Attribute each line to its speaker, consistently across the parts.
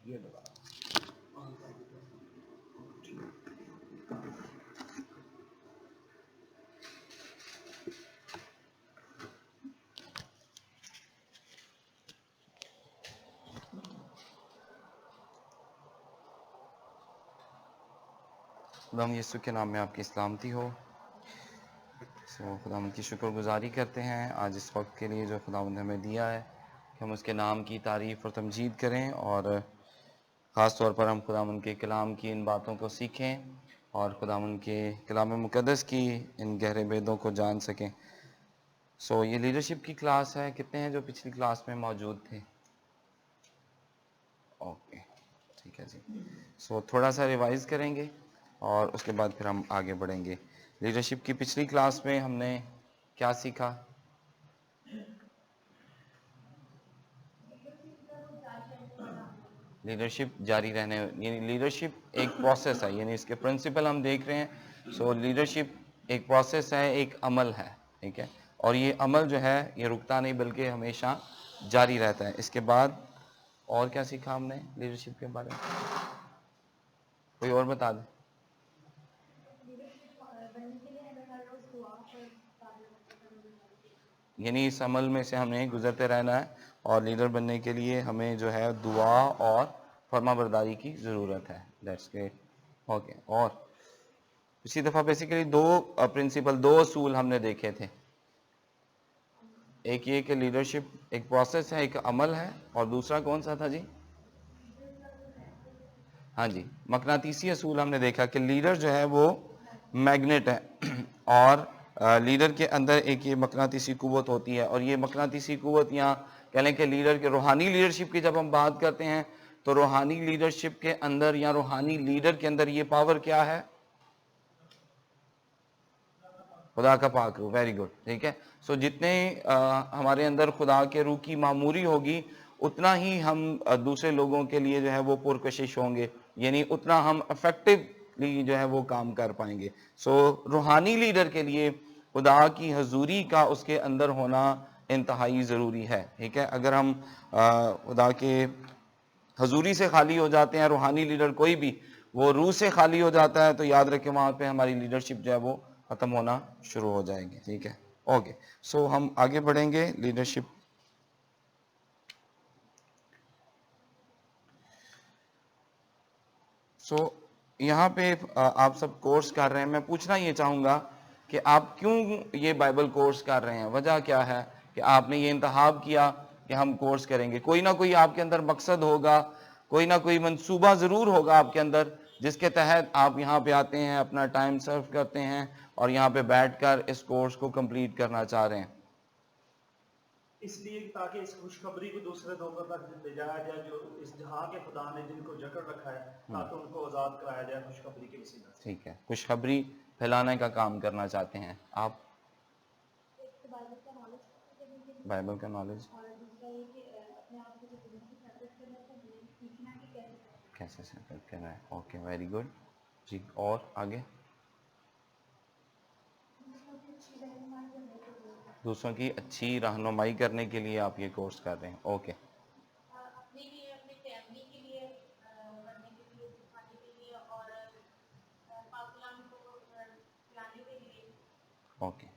Speaker 1: یہ دوبارہ خداوند یسوع کے نام میں آپ کی سلامتی ہو. خداوند کی شکر گزاری کرتے ہیں آج اس وقت کے لیے جو خداوند ہمیں دیا ہے کہ ہم اس کے نام کی تعریف اور تمجید کریں، اور خاص طور پر ہم خداوند کے کلام کی ان باتوں کو سیکھیں اور خداوند کے کلام مقدس کی ان گہرے بیدوں کو جان سکیں. یہ لیڈرشپ کی کلاس ہے. کتنے ہیں جو پچھلی کلاس میں موجود تھے؟ اوکے، ٹھیک ہے جی. تھوڑا سا ریوائز کریں گے اور اس کے بعد پھر ہم آگے بڑھیں گے. لیڈرشپ کی پچھلی کلاس میں ہم نے کیا سیکھا؟ لیڈرشپ جاری رہنے، یعنی لیڈرشپ ایک پروسیس ہے، یعنی اس کے پرنسپل ہم دیکھ رہے ہیں. لیڈرشپ ایک پروسیس ہے، ایک عمل ہے، ٹھیک ہے. اور یہ عمل جو ہے یہ رکتا نہیں بلکہ ہمیشہ جاری رہتا ہے. اس کے بعد اور کیا سیکھا ہم نے لیڈرشپ کے بارے میں؟ کوئی اور بتا دیں. یعنی اس عمل میں سے ہمیں گزرتے رہنا ہے، اور لیڈر بننے کے لیے ہمیں جو ہے دعا اور فرما برداری کی ضرورت ہے. That's great. اوکے. اور اسی دفعہ بیسیکلی دو پرنسپل، دو اصول ہم نے دیکھے تھے. ایک یہ کہ لیڈرشپ ایک پروسیس ہے، ایک عمل ہے، اور دوسرا کون سا تھا جی؟ ہاں جی، مقناطیسی اصول ہم نے دیکھا کہ لیڈر جو ہے وہ میگنیٹ ہے، اور لیڈر کے اندر ایک یہ مقناطیسی قوت ہوتی ہے. اور یہ مقناطیسی قوت، یا کہہ لیں کہ لیڈر کے روحانی لیڈرشپ کی جب ہم بات کرتے ہیں تو روحانی لیڈرشپ کے اندر یا روحانی لیڈر کے اندر یہ پاور کیا ہے؟ خدا کا پاک روح. Very good. ٹھیک ہے. جتنے ہمارے اندر خدا کے روح کی معموری ہوگی اتنا ہی ہم دوسرے لوگوں کے لیے جو ہے وہ پرکشش ہوں گے، یعنی اتنا ہم افیکٹولی جو ہے وہ کام کر پائیں گے. روحانی لیڈر کے لیے خدا کی حضوری کا اس کے اندر ہونا انتہائی ضروری ہے. ٹھیک ہے. اگر ہم خدا کے حضوری سے خالی ہو جاتے ہیں، روحانی لیڈر کوئی بھی وہ روح سے خالی ہو جاتا ہے، تو یاد رکھیں وہاں پہ ہماری لیڈرشپ جو ہے وہ ختم ہونا شروع ہو جائے گی. ٹھیک ہے. اوکے. ہم آگے بڑھیں گے. لیڈرشپ یہاں پہ آپ سب کورس کر رہے ہیں. میں پوچھنا یہ چاہوں گا کہ آپ کیوں یہ بائبل کورس کر رہے ہیں؟ وجہ کیا ہے کہ آپ نے یہ انتخاب کیا کہ ہم کورس کریں گے؟ کوئی نہ کوئی آپ کے اندر مقصد ہوگا، کوئی نہ کوئی منصوبہ ضرور ہوگا آپ کے اندر، جس کے تحت آپ یہاں پہ آتے ہیں، اپنا ٹائم سرو کرتے ہیں اور یہاں پہ بیٹھ کر اس کورس کو کمپلیٹ کرنا چاہ رہے ہیں.
Speaker 2: اس لیے تاکہ اس خوشخبری کو دوسرے لوگوں تک لے جایا جائے جو اس جہاں کے خدا نے جن کو جکڑ رکھا ہے، تاکہ ان کو آزاد کرایا جائے خوشخبری کے وسیلہ سے.
Speaker 1: ٹھیک ہے. خوشخبری پھیلانے کا کام کرنا چاہتے ہیں آپ. بائبل کا نالج کیسے سیپریٹ کرنا ہے. اوکے، ویری گڈ جی. اور آگے دوسروں کی اچھی رہنمائی کرنے کے لیے آپ یہ کورس کر رہے ہیں. اوکے. اوکے.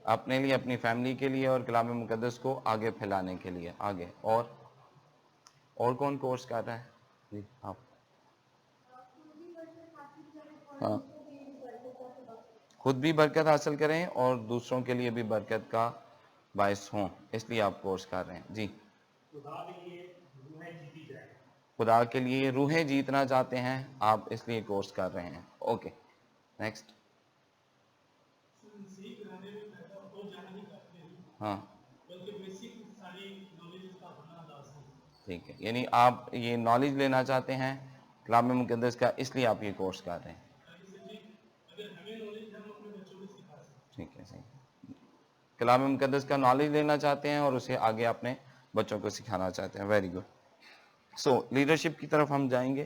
Speaker 1: اپنے لیے، اپنی فیملی کے لیے، اور کلام مقدس کو آگے پھیلانے کے لیے. آگے اور کون کورس کر رہا ہے جی؟ آپ. ہاں، خود بھی برکت حاصل کریں اور دوسروں کے لیے بھی برکت کا باعث ہوں، اس لیے آپ کورس کر رہے ہیں جی. خدا کے لیے روحیں جیتنا چاہتے ہیں آپ، اس لیے کورس کر رہے ہیں. اوکے. نیکسٹ. ہاں، ٹھیک ہے. یعنی آپ یہ نالج لینا چاہتے ہیں کلام مقدس کا، اس لیے آپ یہ کورس کر رہے ہیں. ٹھیک ہے. صحیح. کلام مقدس کا نالج لینا چاہتے ہیں اور اسے آگے اپنے بچوں کو سکھانا چاہتے ہیں. Very good. لیڈرشپ کی طرف ہم جائیں گے.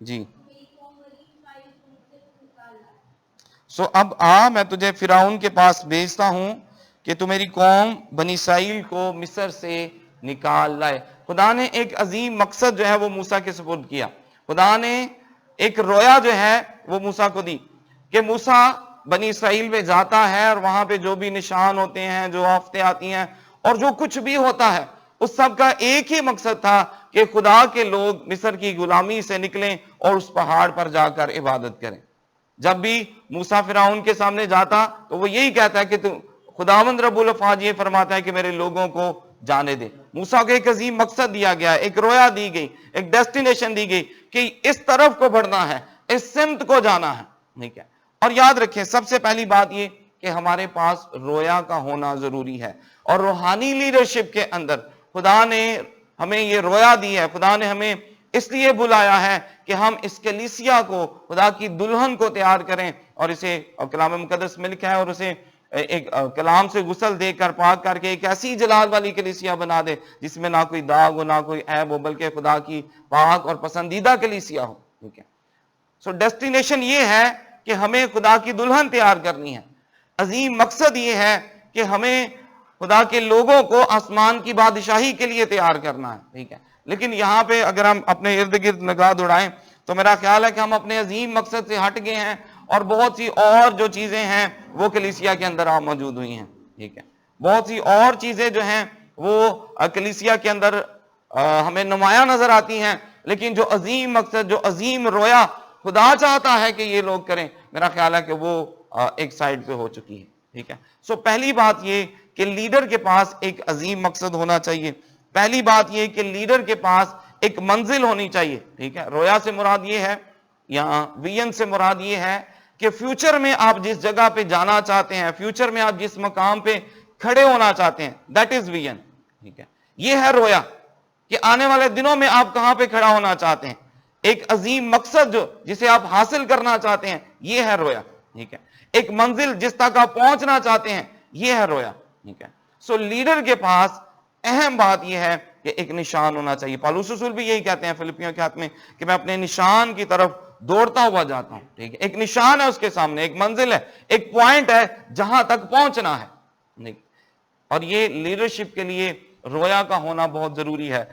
Speaker 1: جی اب آ میں تجھے فرعون کے پاس بھیجتا ہوں کہ تو میری قوم بنی اسرائیل کو مصر سے نکال لائے. خدا نے ایک عظیم مقصد جو ہے وہ موسیٰ کے سپرد کیا. خدا نے ایک رویا جو ہے وہ موسیٰ کو دی کہ موسیٰ بنی اسرائیل میں جاتا ہے اور وہاں پہ جو بھی نشان ہوتے ہیں, جو آفتیں آتی ہیں اور جو کچھ بھی ہوتا ہے, اس سب کا ایک ہی مقصد تھا کہ خدا کے لوگ مصر کی غلامی سے نکلیں اور اس پہاڑ پر جا کر عبادت کریں. جب بھی موسیٰ فرعون کے سامنے جاتا تو وہ یہی کہتا ہے کہ خداوند رب الافواج یہ فرماتا ہے کہ میرے لوگوں کو جانے دے. موسیٰ کو ایک عظیم مقصد دیا گیا, ایک رویا دی گئی, ایک ڈیسٹینیشن دی گئی کہ اس طرف کو بڑھنا ہے, اس سمت کو جانا ہے. ٹھیک ہے, اور یاد رکھیں سب سے پہلی بات یہ کہ ہمارے پاس رویا کا ہونا ضروری ہے. اور روحانی لیڈرشپ کے اندر خدا نے ہمیں یہ رویا دی ہے. خدا نے ہمیں اس لیے بلایا ہے کہ ہم اس کلیسیا کو, خدا کی دلہن کو تیار کریں, اور اسے کلام مقدس میں لکھا ہے, اور اسے ایک کلام سے غسل دے کر پاک کر کے ایک ایسی جلال والی کلیسیا بنا دے جس میں نہ کوئی داغ ہو, نہ کوئی عیب ہو, بلکہ خدا کی پاک اور پسندیدہ کلیسیا ہو. ٹھیک ہے, ڈیسٹینیشن یہ ہے کہ ہمیں خدا کی دلہن تیار کرنی ہے. عظیم مقصد یہ ہے کہ ہمیں خدا کے لوگوں کو آسمان کی بادشاہی کے لیے تیار کرنا ہے. ٹھیک ہے, لیکن یہاں پہ اگر ہم اپنے ارد گرد نگاہ دوڑائیں تو میرا خیال ہے کہ ہم اپنے عظیم مقصد سے ہٹ گئے ہیں, اور بہت سی اور جو چیزیں ہیں وہ کلیسیا کے اندر موجود ہوئی ہیں. ٹھیک ہے, بہت سی اور چیزیں جو ہیں وہ کلیسیا کے اندر ہمیں نمایاں نظر آتی ہیں, لیکن جو عظیم مقصد, جو عظیم رویا خدا چاہتا ہے کہ یہ لوگ کریں, میرا خیال ہے کہ وہ ایک سائیڈ پہ ہو چکی ہے. ٹھیک ہے, پہلی بات یہ کہ لیڈر کے پاس ایک عظیم مقصد ہونا چاہیے. پہلی بات یہ کہ لیڈر کے پاس ایک منزل ہونی چاہیے. ٹھیک ہے, رویا سے مراد یہ ہے, یہاں ویژن سے مراد یہ ہے کہ فیوچر میں آپ جس جگہ پہ جانا چاہتے ہیں, فیوچر میں آپ جس مقام پہ کھڑے ہونا چاہتے ہیں, دیٹ از ویژن. ٹھیک ہے, یہ ہے رویا کہ آنے والے دنوں میں آپ کہاں پہ کھڑا ہونا چاہتے ہیں, ایک عظیم مقصد جو جسے آپ حاصل کرنا چاہتے ہیں, یہ ہے رویا. ٹھیک ہے, ایک منزل جس تک آپ پہنچنا چاہتے ہیں, یہ ہے رویا. ٹھیک ہے, لیڈر کے پاس اہم بات یہ ہے کہ ایک نشان ہونا چاہیے. پالوس رسول بھی یہی کہتے ہیں فلپیوں کے خط میں کہ میں اپنے نشان کی طرف دوڑتا ہوا جاتا ہوں. ٹھیک ہے, ایک نشان ہے اس کے سامنے, ایک منزل ہے, ایک پوائنٹ ہے جہاں تک پہنچنا ہے. اور یہ لیڈرشپ کے لیے رویا کا ہونا بہت ضروری ہے.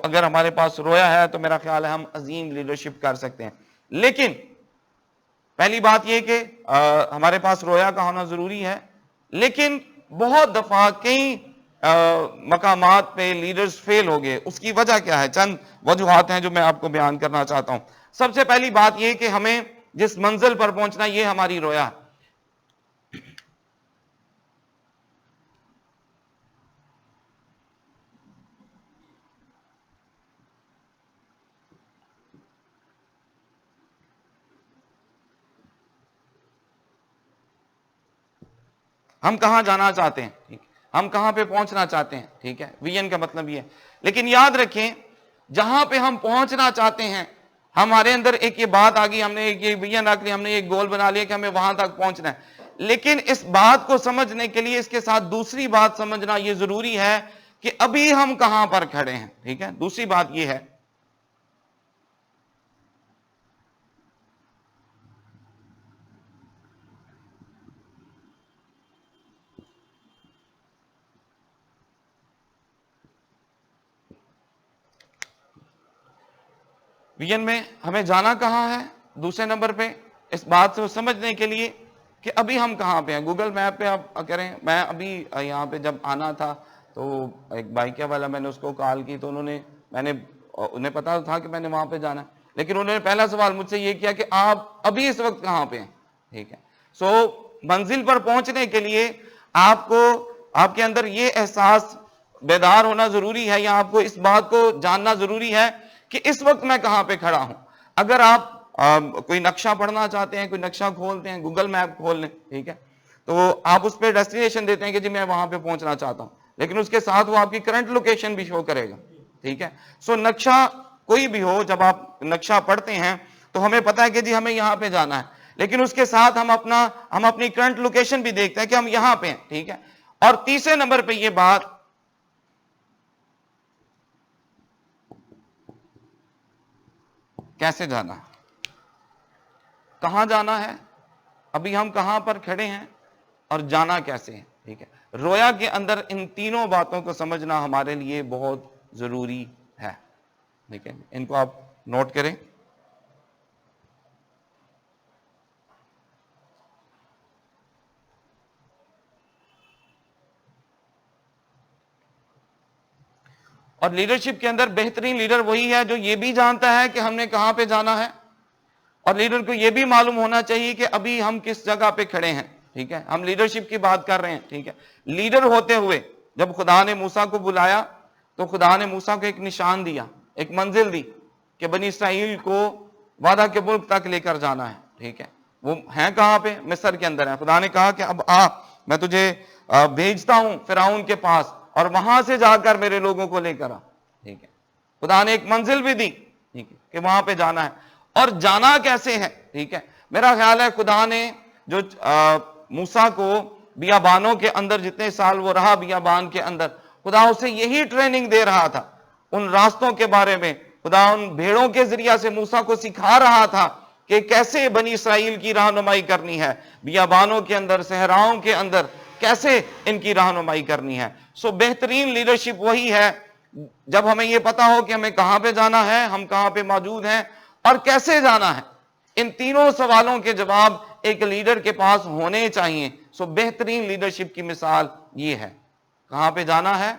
Speaker 1: اگر ہمارے پاس رویا ہے تو میرا خیال ہے ہم عظیم لیڈرشپ کر سکتے ہیں. لیکن پہلی بات یہ کہ ہمارے پاس رویا کا ہونا ضروری ہے, لیکن بہت دفعہ کئی مقامات پہ لیڈرز فیل ہو گئے. اس کی وجہ کیا ہے؟ چند وجوہات ہیں جو میں آپ کو بیان کرنا چاہتا ہوں. سب سے پہلی بات یہ کہ ہمیں جس منزل پر پہنچنا, یہ ہماری رویا ہے. ہم کہاں جانا چاہتے ہیں, ٹھیک, ہم کہاں پہ پہنچنا چاہتے ہیں. ٹھیک ہے, ویژن کا مطلب یہ ہے. لیکن یاد رکھیں جہاں پہ ہم پہنچنا چاہتے ہیں, ہمارے اندر ایک یہ بات آ گئی, ہم نے ایک یہ ویژن رکھ لیا, ہم نے ایک گول بنا لیا کہ ہمیں وہاں تک پہنچنا ہے. لیکن اس بات کو سمجھنے کے لیے اس کے ساتھ دوسری بات سمجھنا یہ ضروری ہے کہ ابھی ہم کہاں پر کھڑے ہیں. ٹھیک ہے, دوسری بات یہ ہے ویژن میں ہمیں جانا کہاں ہے. دوسرے نمبر پہ اس بات سے سمجھنے کے لیے کہ ابھی ہم کہاں پہ ہیں. گوگل میپ پہ آپ کریں, میں ابھی یہاں پہ جب آنا تھا تو ایک بائکیا والا, میں نے اس کو کال کی تو انہیں پتا تھا کہ میں نے وہاں پہ جانا ہے, لیکن انہوں نے پہلا سوال مجھ سے یہ کیا کہ آپ ابھی اس وقت کہاں پہ ہیں. ٹھیک ہے, منزل پر پہنچنے کے لیے آپ کے اندر یہ احساس بیدار ہونا ضروری ہے, یا آپ کو اس بات کو جاننا ضروری ہے کہ اس وقت میں کہاں پہ کھڑا ہوں. اگر آپ کوئی نقشہ پڑھنا چاہتے ہیں, کوئی نقشہ کھولتے ہیں, گوگل میپ کھول لیں, ٹھیک ہے, تو آپ اس پہ ڈیسٹینیشن دیتے ہیں کہ جی میں وہاں پہ پہنچنا چاہتا ہوں, لیکن اس کے ساتھ وہ آپ کی کرنٹ لوکیشن بھی شو کرے گا. ٹھیک ہے, نقشہ کوئی بھی ہو, جب آپ نقشہ پڑھتے ہیں تو ہمیں پتا ہے کہ جی ہمیں یہاں پہ جانا ہے, لیکن اس کے ساتھ ہم اپنی کرنٹ لوکیشن بھی دیکھتے ہیں کہ ہم یہاں پہ ہیں. ٹھیک ہے, اور تیسرے نمبر پہ یہ بات کیسے جانا. کہاں جانا ہے, ابھی ہم کہاں پر کھڑے ہیں, اور جانا کیسے ہے. ٹھیک ہے, رویا کے اندر ان تینوں باتوں کو سمجھنا ہمارے لیے بہت ضروری ہے. ٹھیک ہے, ان کو آپ نوٹ کریں. اور لیڈرشپ کے اندر بہترین لیڈر وہی ہے جو یہ بھی جانتا ہے کہ ہم نے کہاں پہ جانا ہے, اور لیڈر کو یہ بھی معلوم ہونا چاہیے کہ ابھی ہم کس جگہ پہ کھڑے ہیں. ٹھیک ہے, ہم لیڈرشپ کی بات کر رہے ہیں. ٹھیک ہے, لیڈر ہوتے ہوئے جب خدا نے موسیٰ کو بلایا تو خدا نے موسیٰ کو ایک نشان دیا, ایک منزل دی کہ بنی اسرائیل کو وعدہ کے ملک تک لے کر جانا ہے. ٹھیک ہے, وہ ہیں کہاں پہ, مصر کے اندر ہے. خدا نے کہا کہ اب میں تجھے بھیجتا ہوں فرعون کے پاس, اور وہاں سے جا کر میرے لوگوں کو لے کر آ. ٹھیک ہے, خدا نے ایک منزل بھی دی, ٹھیک ہے, کہ وہاں پہ جانا ہے. اور جانا کیسے ہے. ٹھیک ہے, میرا خیال ہے خدا نے جو موسیٰ کو بیابانوں کے اندر جتنے سال وہ رہا بیابان کے اندر, خدا اسے یہی ٹریننگ دے رہا تھا ان راستوں کے بارے میں. خدا ان بھیڑوں کے ذریعہ سے موسیٰ کو سکھا رہا تھا کہ کیسے بنی اسرائیل کی رہنمائی کرنی ہے, بیابانوں کے اندر, صحراؤں کے اندر کیسے ان کی رہنمائی کرنی ہے. سو بہترین لیڈرشپ وہی ہے جب ہمیں یہ پتا ہو کہ ہمیں کہاں پہ جانا ہے, ہم کہاں پہ موجود ہیں, اور کیسے جانا ہے. ان تینوں سوالوں کے جواب ایک لیڈر کے پاس ہونے چاہیے. سو بہترین لیڈرشپ کی مثال یہ ہے, کہاں پہ جانا ہے,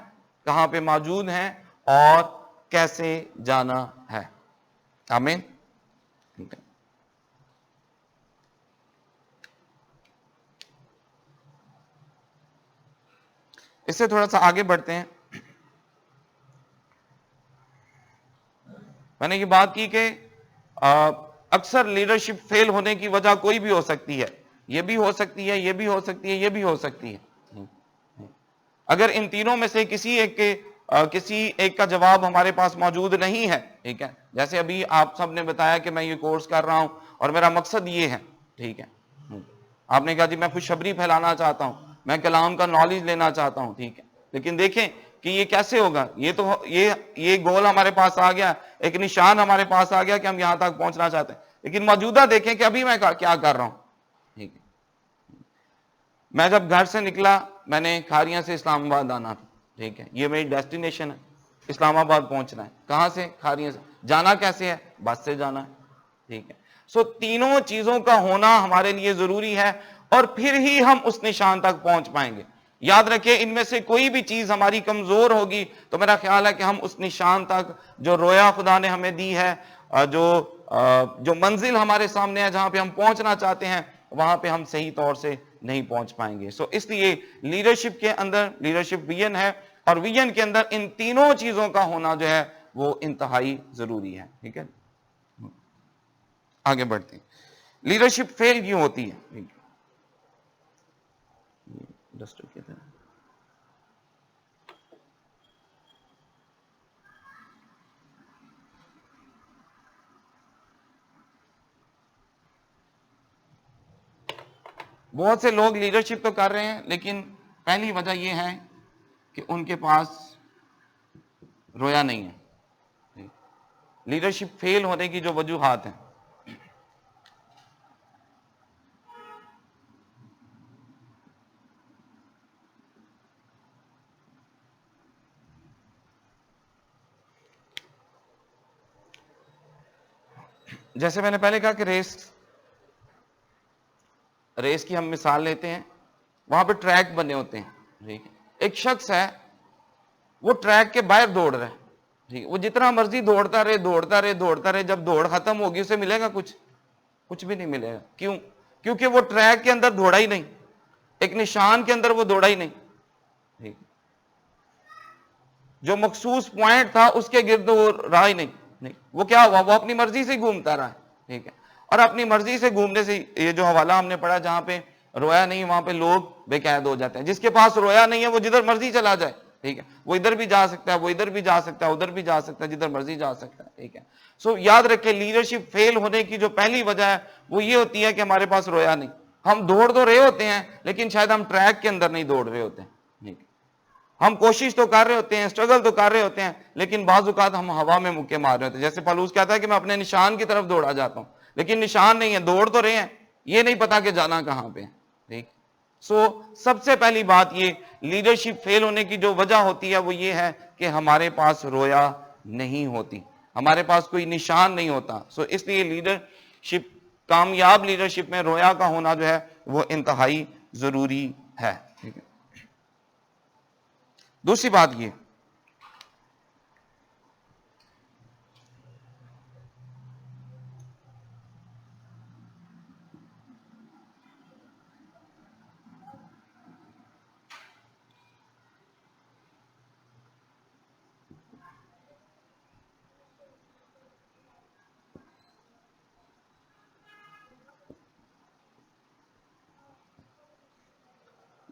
Speaker 1: کہاں پہ موجود ہیں, اور کیسے جانا ہے. آمین. ٹھیک ہے, اس سے تھوڑا سا آگے بڑھتے ہیں. میں نے یہ بات کی کہ اکثر لیڈرشپ فیل ہونے کی وجہ کوئی بھی ہو سکتی ہے, یہ بھی ہو سکتی ہے, یہ بھی ہو سکتی ہے, یہ بھی ہو سکتی ہے. اگر ان تینوں میں سے کسی ایک کا جواب ہمارے پاس موجود نہیں ہے, ٹھیک ہے, جیسے ابھی آپ سب نے بتایا کہ میں یہ کورس کر رہا ہوں اور میرا مقصد یہ ہے. ٹھیک ہے, آپ نے کہا جی میں خوشخبری پھیلانا چاہتا ہوں, میں کلام کا نالج لینا چاہتا ہوں. ٹھیک ہے, لیکن دیکھیں کہ یہ کیسے ہوگا. یہ گول ہمارے پاس آ گیا, ایک نشان ہمارے پاس آ گیا کہ ہم یہاں تک پہنچنا چاہتے ہیں, لیکن موجودہ دیکھیں کہ ابھی میں کیا کر رہا ہوں. ٹھیک ہے, میں جب گھر سے نکلا میں نے کھاریاں سے اسلام آباد آنا تھا. ٹھیک ہے, یہ میری ڈیسٹینیشن ہے, اسلام آباد پہنچنا ہے. کہاں سے؟ کھاریاں سے. جانا کیسے ہے؟ بس سے جانا ہے. ٹھیک ہے, سو تینوں چیزوں کا ہونا ہمارے لیے ضروری ہے, اور پھر ہی ہم اس نشان تک پہنچ پائیں گے. یاد رکھیں ان میں سے کوئی بھی چیز ہماری کمزور ہوگی تو میرا خیال ہے کہ ہم اس نشان تک جو رویا خدا نے ہمیں دی ہے, جو منزل ہمارے سامنے ہے, جہاں پہ ہم پہنچنا چاہتے ہیں, وہاں پہ ہم صحیح طور سے نہیں پہنچ پائیں گے. سو اس لیے لیڈرشپ کے اندر لیڈرشپ ویژن ہے, اور ویژن کے اندر ان تینوں چیزوں کا ہونا جو ہے وہ انتہائی ضروری ہے. ٹھیک ہے, آگے بڑھتے ہیں. لیڈرشپ فیل کیوں ہوتی ہے؟ بہت سے لوگ لیڈرشپ تو کر رہے ہیں, لیکن پہلی وجہ یہ ہے کہ ان کے پاس رویا نہیں ہے. لیڈرشپ فیل ہونے کی جو وجوہات ہیں, جیسے میں نے پہلے کہا کہ ریس کی ہم مثال لیتے ہیں, وہاں پہ ٹریک بنے ہوتے ہیں. ٹھیک ہے, ایک شخص ہے وہ ٹریک کے باہر دوڑ رہا ہے. ٹھیک ہے, وہ جتنا مرضی دوڑتا رہے, جب دوڑ ختم ہوگی اسے ملے گا کچھ بھی نہیں ملے گا. کیوں؟ کیونکہ وہ ٹریک کے اندر دوڑا ہی نہیں, ایک نشان کے اندر وہ دوڑا ہی نہیں. ٹھیک, جو مخصوص پوائنٹ تھا اس کے گرد وہ رہا ہی نہیں. وہ کیا ہوا؟ وہ اپنی مرضی سے گھومتا رہا. ٹھیک ہے, اور اپنی مرضی سے گھومنے سے یہ جو حوالہ ہم نے پڑھا جہاں پہ رویا نہیں وہاں پہ لوگ بے قید ہو جاتے ہیں. جس کے پاس رویا نہیں ہے وہ جدھر مرضی چلا جائے. ٹھیک ہے, وہ ادھر بھی جا سکتا ہے, وہ ادھر بھی جا سکتا ہے, ادھر بھی جا سکتا ہے, جدھر مرضی جا سکتا ہے. ٹھیک ہے, سو یاد رکھیں لیڈرشپ فیل ہونے کی جو پہلی وجہ ہے وہ یہ ہوتی ہے کہ ہمارے پاس رویا نہیں. ہم دوڑ تو رہے ہوتے ہیں لیکن شاید ہم ٹریک کے اندر نہیں دوڑ رہے ہوتے ہیں. ٹھیک ہے, ہم کوشش تو کر رہے ہوتے ہیں, اسٹرگل تو کر رہے ہوتے ہیں, لیکن بعض اوقات ہم ہوا میں مکے مار رہے ہوتے ہیں. جیسے پالوس کہتا ہے کہ میں اپنے نشان کی طرف دوڑا جاتا ہوں, لیکن نشان نہیں ہے, دوڑ تو رہے ہیں, یہ نہیں پتا کہ جانا کہاں پہ ہے. ٹھیک. سو سب سے پہلی بات یہ لیڈرشپ فیل ہونے کی جو وجہ ہوتی ہے وہ یہ ہے کہ ہمارے پاس رویا نہیں ہوتی, ہمارے پاس کوئی نشان نہیں ہوتا. سو اس لیے لیڈرشپ, کامیاب لیڈرشپ میں رویا کا ہونا جو ہے وہ انتہائی ضروری ہے. ٹھیک ہے. دوسری بات یہ,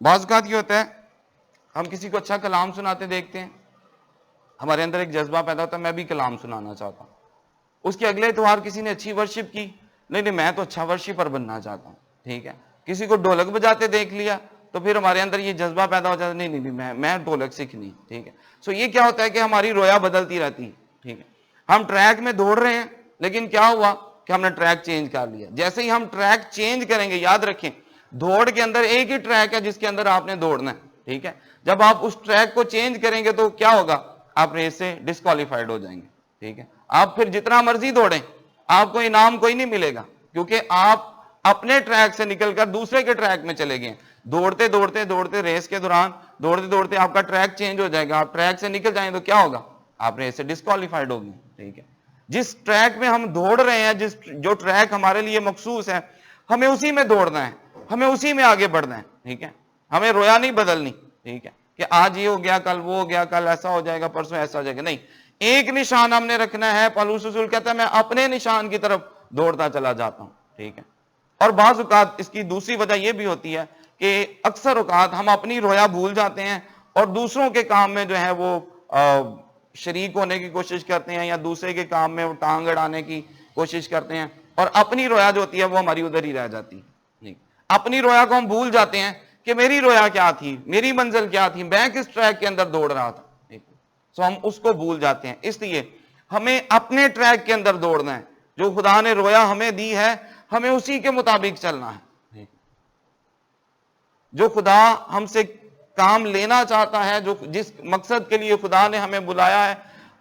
Speaker 1: بعض اوقات یہ ہوتا ہے ہم کسی کو اچھا کلام سناتے دیکھتے ہیں, ہمارے اندر ایک جذبہ پیدا ہوتا ہے میں بھی کلام سنانا چاہتا ہوں. اس کے اگلے اتوار کسی نے اچھی ورشپ کی, نہیں میں تو اچھا ورشپر بننا چاہتا ہوں. ٹھیک ہے. کسی کو ڈھولک بجاتے دیکھ لیا تو پھر ہمارے اندر یہ جذبہ پیدا ہو جاتا ہے, نہیں میں ڈھولک سیکھنی. ٹھیک ہے. سو یہ کیا ہوتا ہے کہ ہماری رویا بدلتی رہتی ہے. ٹھیک ہے. ہم ٹریک میں دوڑ رہے ہیں لیکن کیا ہوا کہ ہم نے ٹریک چینج کر لیا. جیسے ہی ہم ٹریک چینج کریں گے, یاد رکھیں دوڑ کے اندر ایک ہی ٹریک ہے جس کے اندر آپ نے دوڑنا ہے. ٹھیک ہے. جب آپ اس ٹریک کو چینج کریں گے تو کیا ہوگا, آپ ریس سے ڈسکوالیفائڈ ہو جائیں گے. ٹھیک ہے. آپ پھر جتنا مرضی دوڑیں آپ کو انعام کوئی نہیں ملے گا, کیونکہ آپ اپنے ٹریک سے نکل کر دوسرے کے ٹریک میں چلے گئے. دوڑتے دوڑتے دوڑتے ریس کے دوران دوڑتے دوڑتے آپ کا ٹریک چینج ہو جائے گا, آپ ٹریک سے نکل جائیں تو کیا ہوگا, آپ ریس سے ڈسکوالیفائڈ ہوگی. ٹھیک ہے. جس ٹریک میں ہم دوڑ رہے ہیں, جو ٹریک ہمارے لیے مخصوص ہے, ہمیں اسی میں دوڑنا ہے, ہمیں اسی میں آگے بڑھنا ہے. ٹھیک ہے. ہمیں رویا نہیں بدلنی. ٹھیک ہے. کہ آج یہ ہو گیا, کل وہ ہو گیا, کل ایسا ہو جائے گا, پرسوں ایسا ہو جائے گا, نہیں. ایک نشان ہم نے رکھنا ہے. پالوس رسول کہتا ہے میں اپنے نشان کی طرف دوڑتا چلا جاتا ہوں. ٹھیک ہے. اور بعض اوقات اس کی دوسری وجہ یہ بھی ہوتی ہے کہ اکثر اوقات ہم اپنی رویا بھول جاتے ہیں اور دوسروں کے کام میں جو ہے وہ شریک ہونے کی کوشش کرتے ہیں, یا دوسرے کے کام میں ٹانگ اڑانے کی کوشش کرتے ہیں, اور اپنی رویا جو ہوتی ہے وہ ہماری ادھر ہی رہ جاتی ہے. اپنی رویا کو ہم بھول جاتے ہیں کہ میری رویا کیا تھی, میری منزل کیا تھی, میں کس ٹریک کے اندر دوڑ رہا تھا. سو ہم اس کو بھول جاتے ہیں. اس لیے ہمیں اپنے ٹریک کے اندر دوڑنا ہے. جو خدا نے رویا ہمیں دی ہے ہمیں اسی کے مطابق چلنا ہے. جو خدا ہم سے کام لینا چاہتا ہے, جس مقصد کے لیے خدا نے ہمیں بلایا ہے,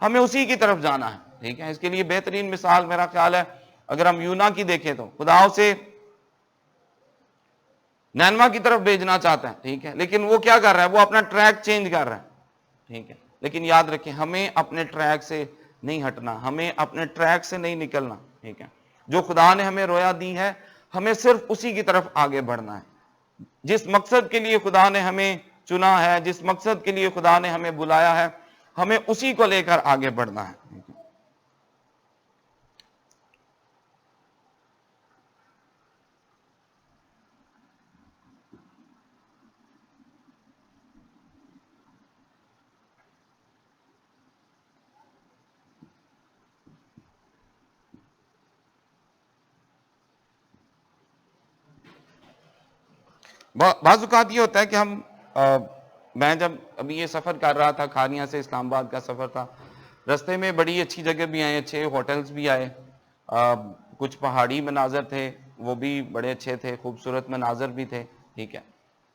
Speaker 1: ہمیں اسی کی طرف جانا ہے. ٹھیک ہے. اس کے لیے بہترین مثال میرا خیال ہے اگر ہم یونا کی دیکھیں تو خدا اسے نینوا کی طرف بھیجنا چاہتا ہے. ٹھیک ہے. لیکن وہ کیا کر رہا ہے, وہ اپنا ٹریک چینج کر رہا ہے. ٹھیک ہے. لیکن یاد رکھیں ہمیں اپنے ٹریک سے نہیں ہٹنا, ہمیں اپنے ٹریک سے نہیں نکلنا. ٹھیک ہے. جو خدا نے ہمیں رویا دی ہے ہمیں صرف اسی کی طرف آگے بڑھنا ہے. جس مقصد کے لیے خدا نے ہمیں چنا ہے, جس مقصد کے لیے خدا نے ہمیں بلایا ہے, ہمیں اسی کو لے کر آگے بڑھنا ہے. بعض اوقات یہ ہوتا ہے کہ میں جب ابھی یہ سفر کر رہا تھا, کھانیہ سے اسلام آباد کا سفر تھا, رستے میں بڑی اچھی جگہ بھی آئے, اچھے ہوٹلز بھی آئے, کچھ پہاڑی مناظر تھے وہ بھی بڑے اچھے تھے, خوبصورت مناظر بھی تھے. ٹھیک ہے.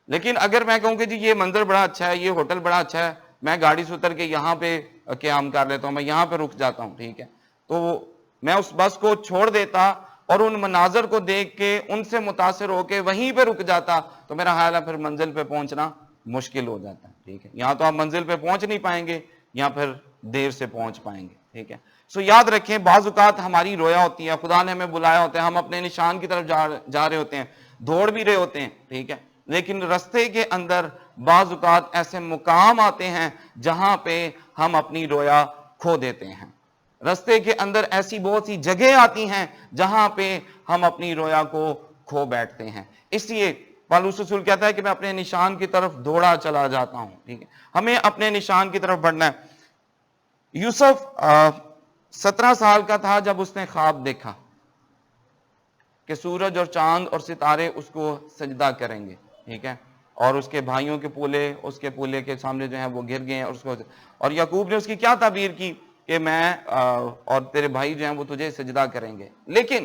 Speaker 1: لیکن اگر میں کہوں کہ جی یہ منظر بڑا اچھا ہے, یہ ہوٹل بڑا اچھا ہے, میں گاڑی سے اتر کے یہاں پہ قیام کر لیتا ہوں, میں یہاں پہ رک جاتا ہوں. ٹھیک ہے. تو میں اس بس کو چھوڑ دیتا اور ان مناظر کو دیکھ کے ان سے متاثر ہو کے وہیں پہ رک جاتا, تو میرا خیال ہے پھر منزل پہ پہنچنا مشکل ہو جاتا ہے. ٹھیک ہے. یہاں تو آپ منزل پہ پہنچ نہیں پائیں گے, یہاں پھر دیر سے پہنچ پائیں گے. ٹھیک ہے. سو یاد رکھیں بعض اوقات ہماری رویا ہوتی ہے, خدا نے ہمیں بلایا ہوتا ہے, ہم اپنے نشان کی طرف جا رہے ہوتے ہیں, دوڑ بھی رہے ہوتے ہیں. ٹھیک ہے. لیکن رستے کے اندر بعض اوقات ایسے مقام آتے ہیں جہاں پہ ہم اپنی رویا کھو دیتے ہیں. رستے کے اندر ایسی بہت سی جگہیں آتی ہیں جہاں پہ ہم اپنی رویا کو کھو بیٹھتے ہیں. اس لیے پالوس رسول کہتا ہے کہ میں اپنے نشان کی طرف دوڑا چلا جاتا ہوں. ٹھیک ہے. ہمیں اپنے نشان کی طرف بڑھنا ہے. یوسف 17 سال کا تھا جب اس نے خواب دیکھا کہ سورج اور چاند اور ستارے اس کو سجدہ کریں گے. ٹھیک ہے. اور اس کے بھائیوں کے پولے اس کے پولے کے سامنے جو ہیں وہ گر گئے ہیں, اور یعقوب نے اس کی کیا تعبیر کی کہ میں اور تیرے بھائی جو ہیں وہ تجھے سجدہ کریں گے. لیکن